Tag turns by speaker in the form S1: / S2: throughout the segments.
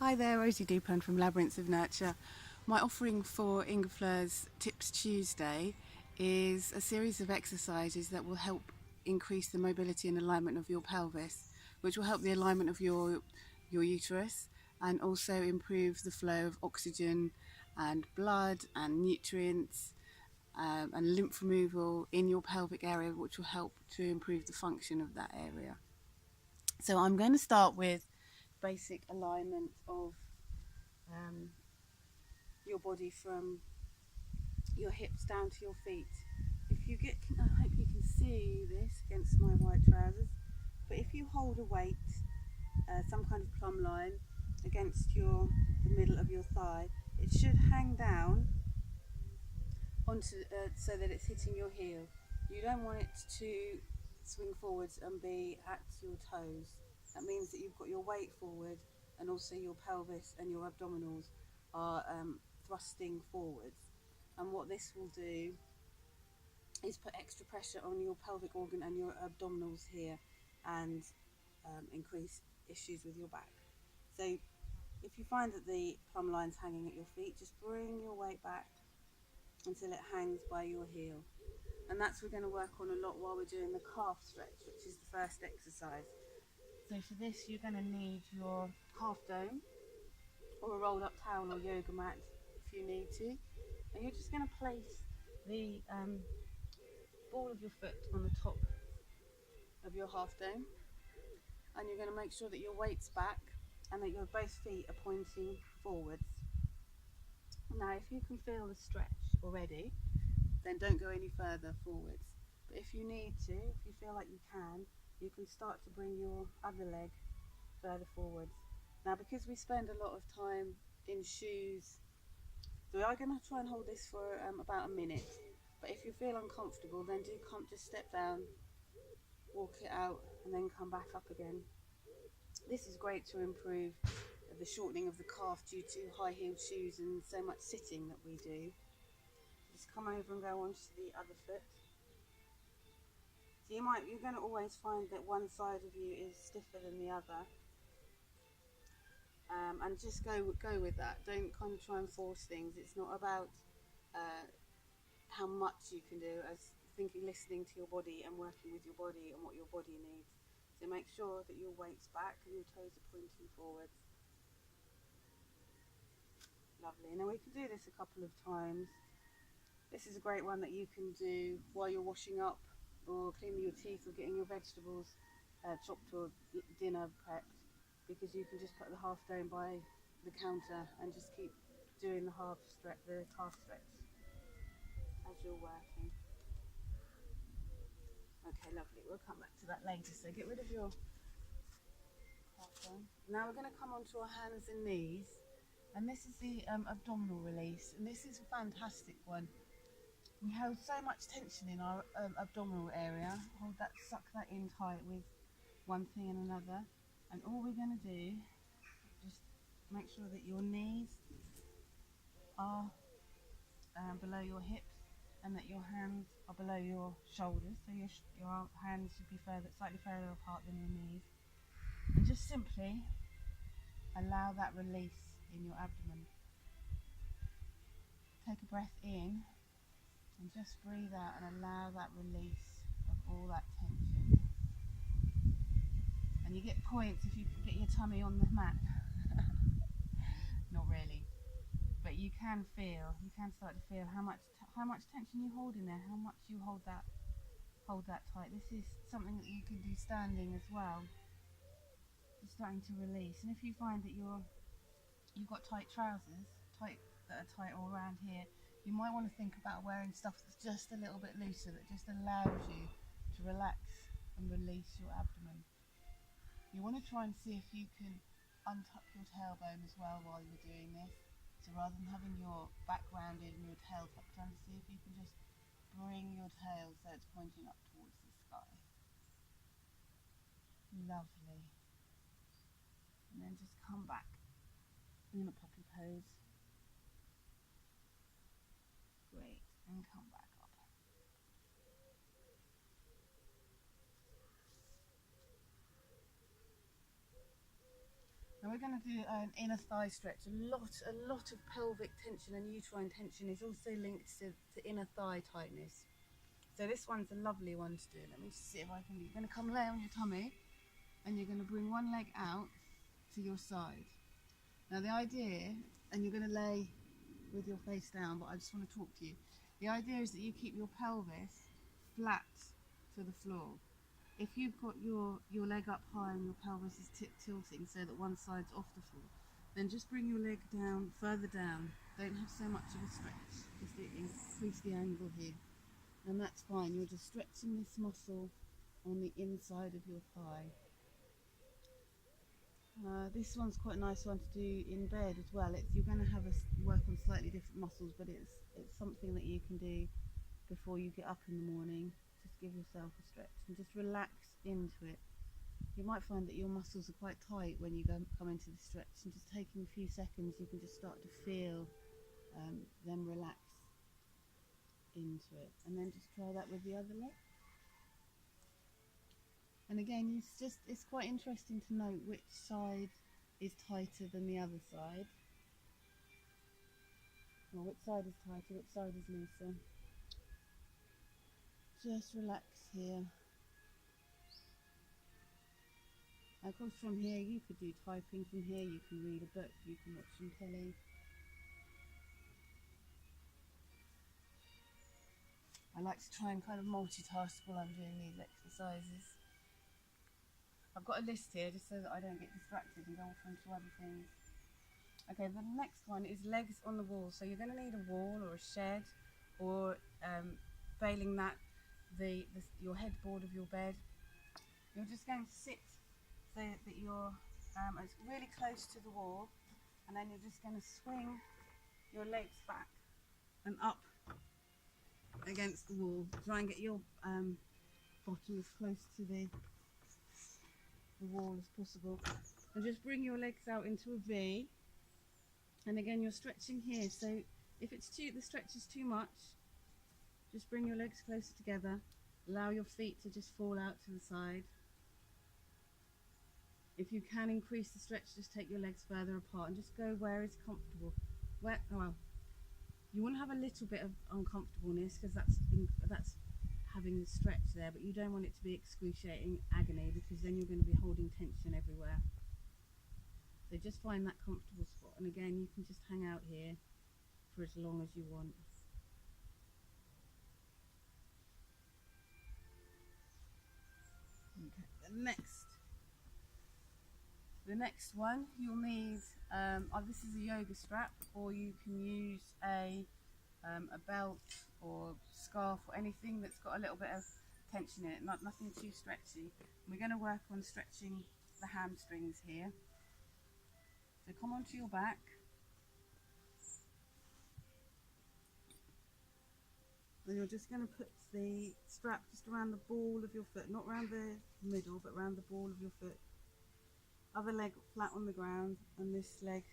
S1: Hi there, Rosie Dupin from Labyrinths of Nurture. My offering for Ingefleur's Tips Tuesday is a series of exercises that will help increase the mobility and alignment of your pelvis, which will help the alignment of your uterus and also improve the flow of oxygen and blood and nutrients and lymph removal in your pelvic area, which will help to improve the function of that area. So I'm going to start with basic alignment of your body from your hips down to your feet. If you get, I hope you can see this against my white trousers, but if you hold a weight, some kind of plumb line against the middle of your thigh, it should hang down onto so that it's hitting your heel. You don't want it to swing forwards and be at your toes. That means that you've got your weight forward and also your pelvis and your abdominals are thrusting forwards. And what this will do is put extra pressure on your pelvic organ and your abdominals here and increase issues with your back. So if you find that the plumb line's hanging at your feet, just bring your weight back until it hangs by your heel. And that's what we're going to work on a lot while we're doing the calf stretch, which is the first exercise. So for this you're going to need your half dome or a rolled up towel or yoga mat if you need to, and you're just going to place the ball of your foot on the top of your half dome, and you're going to make sure that your weight's back and that your both feet are pointing forwards. Now if you can feel the stretch already, then don't go any further forwards, but if you need to, if you feel like you can start to bring your other leg further forwards. Now because we spend a lot of time in shoes, so we are going to try and hold this for about a minute, but if you feel uncomfortable then just step down, walk it out and then come back up again. This is great to improve the shortening of the calf due to high-heeled shoes and so much sitting that we do. Just come over and go onto the other foot. So you're going to always find that one side of you is stiffer than the other, and just go with that. Don't kind of try and force things. It's not about how much you can do, as listening to your body and working with your body and what your body needs. So make sure that your weight's back and your toes are pointing forwards. Lovely. Now we can do this a couple of times. This is a great one that you can do while you're washing up or cleaning your teeth or getting your vegetables chopped or dinner prepped, because you can just put the half dome by the counter and just keep doing the calf stretch as you're working. Okay, lovely. We'll come back to that later. So get rid of your half dome. Now we're going to come onto our hands and knees, and this is the abdominal release, and this is a fantastic one. We hold so much tension in our abdominal area. Suck that in tight with one thing and another, and all we're going to do, just make sure that your knees are below your hips and that your hands are below your shoulders, so your hands should be slightly further apart than your knees, and just simply allow that release in your abdomen. Take a breath in and just breathe out and allow that release of all that tension. And you get points if you can get your tummy on the mat. Not really, but you can start to feel how much tension you hold in there, how much you hold that tight. This is something that you can do standing as well. Just starting to release, and if you find that you've got tight trousers, that are tight all around here, you might want to think about wearing stuff that's just a little bit looser, that just allows you to relax and release your abdomen. You want to try and see if you can untuck your tailbone as well while you're doing this. So rather than having your back rounded and your tail tucked under, see if you can just bring your tail so it's pointing up towards the sky. Lovely. And then just come back in a puppy pose. Great. And come back up. Now we're going to do an inner thigh stretch. A lot of pelvic tension and uterine tension is also linked to inner thigh tightness. So this one's a lovely one to do. Let me just see if I can. You're going to come lay on your tummy and you're going to bring one leg out to your side. Now the idea, and you're going to lay with your face down, but I just want to talk to you. The idea is that you keep your pelvis flat to the floor. If you've got your leg up high and your pelvis is tilting so that one side's off the floor, then just bring your leg down, further down. Don't have so much of a stretch, just increase the angle here. And that's fine, you're just stretching this muscle on the inside of your thigh. This one's quite a nice one to do in bed as well. You're going to have work on slightly different muscles, but it's something that you can do before you get up in the morning. Just give yourself a stretch and just relax into it. You might find that your muscles are quite tight when you come into the stretch, and just taking a few seconds you can just start to feel them relax into it. And then just try that with the other leg. And again, it's quite interesting to note which side is tighter than the other side. Or which side is tighter, which side is looser. Just relax here. Of course, from here you could do typing, from here you can read a book, you can watch some telly. I like to try and kind of multitask while I'm doing these exercises. I've got a list here just so that I don't get distracted and go off into other things. Okay, the next one is legs on the wall. So you're going to need a wall or a shed, or failing that, your headboard of your bed. You're just going to sit so that you're it's really close to the wall, and then you're just going to swing your legs back and up against the wall. Try and get your bottom as close to the wall as possible, and just bring your legs out into a V. And again, you're stretching here, so if the stretch is too much, just bring your legs closer together, allow your feet to just fall out to the side. If you can increase the stretch, just take your legs further apart and just go where is comfortable. Well, you want to have a little bit of uncomfortableness because that's having the stretch there, but you don't want it to be excruciating agony, because then you're going to be holding tension everywhere. So just find that comfortable spot, and again, you can just hang out here for as long as you want. Okay, the next one you'll need, this is a yoga strap, or you can use a belt or scarf or anything that's got a little bit of tension in it, nothing too stretchy. We're going to work on stretching the hamstrings here. So come onto your back. And you're just going to put the strap just around the ball of your foot, not around the middle, but around the ball of your foot. Other leg flat on the ground, and this leg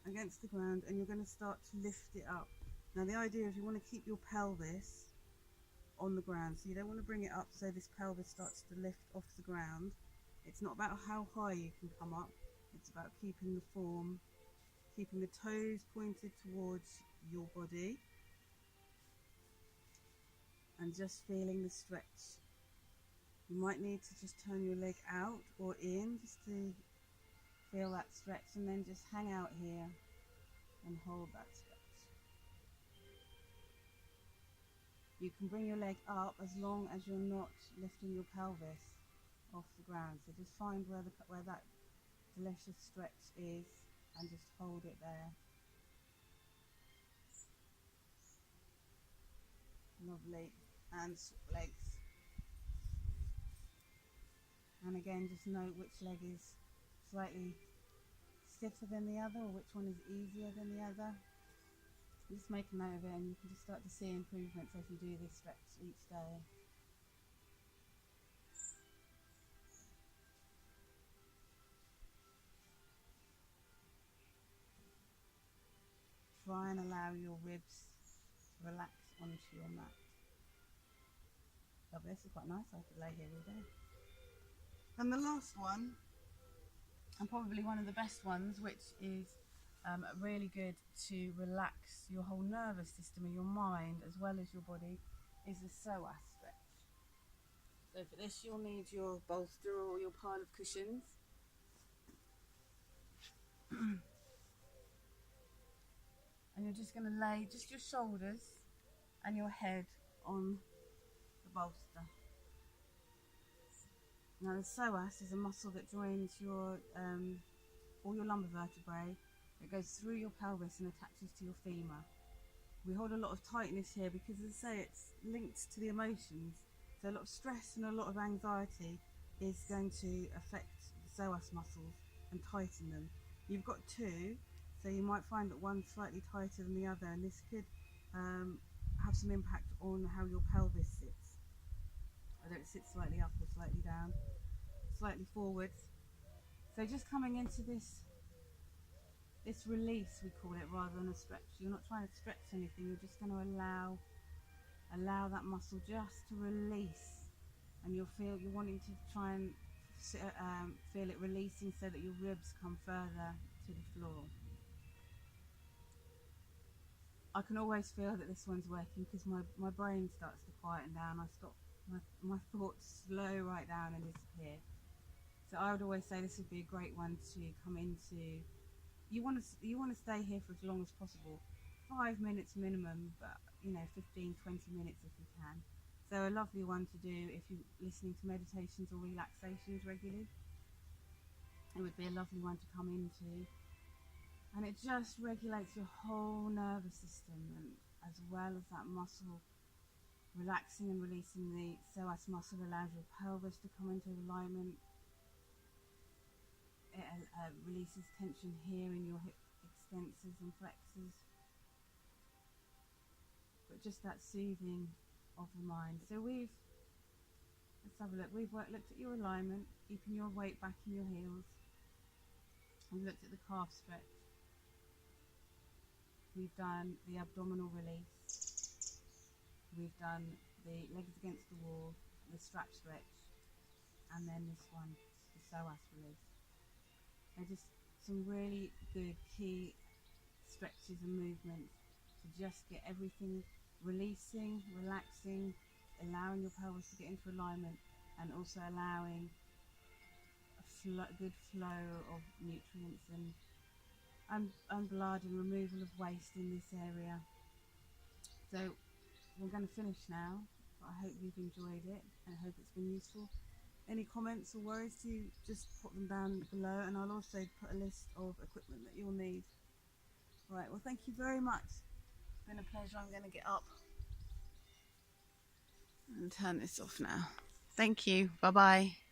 S1: against the ground, and you're going to start to lift it up. Now the idea is you want to keep your pelvis on the ground, so you don't want to bring it up so this pelvis starts to lift off the ground. It's not about how high you can come up, it's about keeping the form, keeping the toes pointed towards your body, and just feeling the stretch. You might need to just turn your leg out or in just to feel that stretch, and then just hang out here and hold that stretch. You can bring your leg up as long as you're not lifting your pelvis off the ground. So just find where that delicious stretch is and just hold it there. Lovely. And swap legs. And again, just note which leg is slightly stiffer than the other, or which one is easier than the other. Just make a note of it, and you can just start to see improvements as you do this stretch each day. Try and allow your ribs to relax onto your mat. Lovely, this is quite nice, I could lay here all day. And the last one probably one of the best ones, which is really good to relax your whole nervous system and your mind as well as your body, is the psoas stretch. So for this you'll need your bolster or your pile of cushions. And you're just going to lay just your shoulders and your head on the bolster. Now the psoas is a muscle that joins your all your lumbar vertebrae. It goes through your pelvis and attaches to your femur. We hold a lot of tightness here because, as I say, it's linked to the emotions. So a lot of stress and a lot of anxiety is going to affect the psoas muscles and tighten them. You've got two, so you might find that one's slightly tighter than the other, and this could have some impact on how your pelvis sits. Whether it sits slightly up or slightly down, slightly forwards. So just coming into this release, we call it, rather than a stretch. You're not trying to stretch anything, you're just going to allow that muscle just to release, and you're wanting to try and feel it releasing so that your ribs come further to the floor. I can always feel that this one's working because my brain starts to quieten down. I stop, my thoughts slow right down and disappear. So I would always say this would be a great one to come into. You want to stay here for as long as possible, 5 minutes minimum, but 15-20 minutes if you can. So a lovely one to do if you're listening to meditations or relaxations regularly. It would be a lovely one to come into, and it just regulates your whole nervous system, and as well as that muscle relaxing and releasing. The psoas muscle allows your pelvis to come into alignment. It releases tension here in your hip extensors and flexors, but just that soothing of the mind. So let's have a look. We've looked at your alignment, keeping your weight back in your heels. We've looked at the calf stretch. We've done the abdominal release. We've done the legs against the wall, the strap stretch, and then this one, the psoas release. They're just some really good key stretches and movements to just get everything releasing, relaxing, allowing your pelvis to get into alignment, and also allowing a good flow of nutrients and blood and removal of waste in this area. So we're going to finish now. I hope you've enjoyed it and I hope it's been useful. Any comments or worries, you just put them down below, and I'll also put a list of equipment that you'll need. Right, well, thank you very much. It's been a pleasure. I'm going to get up and turn this off now. Thank you. Bye-bye.